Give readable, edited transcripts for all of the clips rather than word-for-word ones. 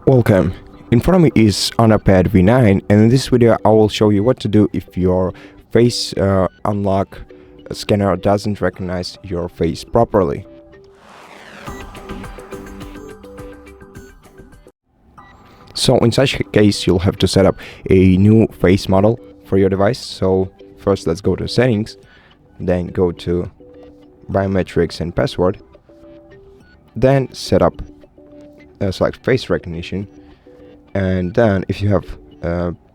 Welcome. In front of me is Honor-Pad V9, and in this video I will show you what to do if your face unlock scanner doesn't recognize your face properly. So in such a case you'll have to set up a new face model for your device. So first let's go to settings, then go to biometrics and password, then set up select face recognition, and then if you have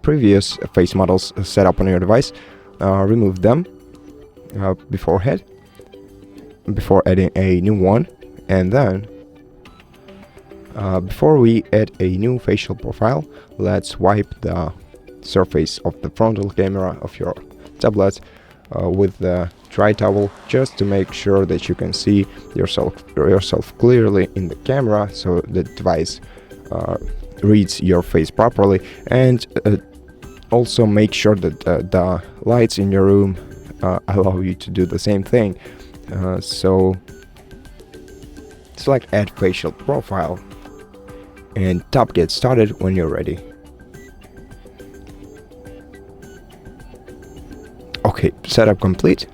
previous face models set up on your device, remove them before adding a new one. And then before we add a new facial profile, let's wipe the surface of the frontal camera of your tablet with the dry towel, just to make sure that you can see yourself clearly in the camera, so the device reads your face properly. And also make sure that the lights in your room allow you to do the same thing. So select add facial profile and tap get started when you're ready. Okay, setup complete.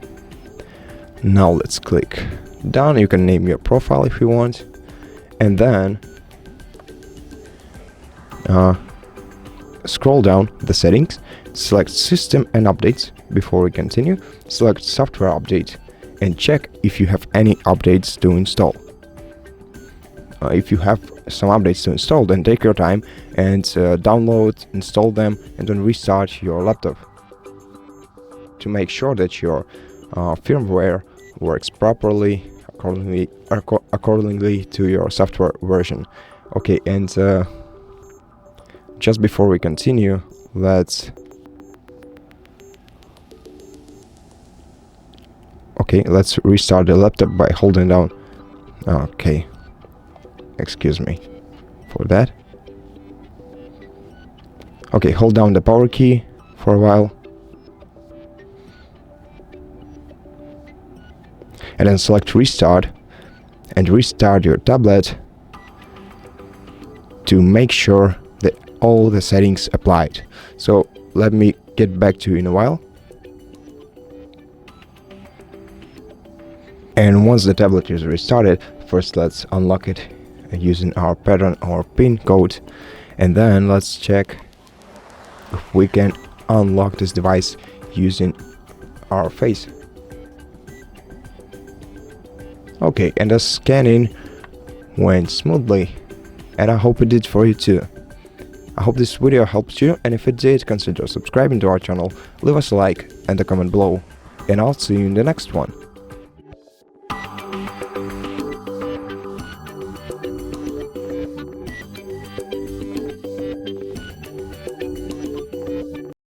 Now let's click down. You can name your profile if you want, and then scroll down the settings, select system and updates. Before we continue, select software update and check if you have any updates to install. If you have some updates to install, then take your time and download, install them, and then restart your laptop to make sure that your firmware works properly accordingly to your software version. Okay, and just before we continue, let's restart the laptop by holding down. Okay, excuse me for that. Okay, hold down the power key for a while, and then select restart and restart your tablet to make sure that all the settings applied. So let me get back to you in a while. And once the tablet is restarted, first let's unlock it using our pattern or pin code, and then let's check if we can unlock this device using our face. Okay, and the scanning went smoothly, and I hope it did for you too. I hope this video helped you, and if it did, consider subscribing to our channel, leave us a like and a comment below, and I'll see you in the next one.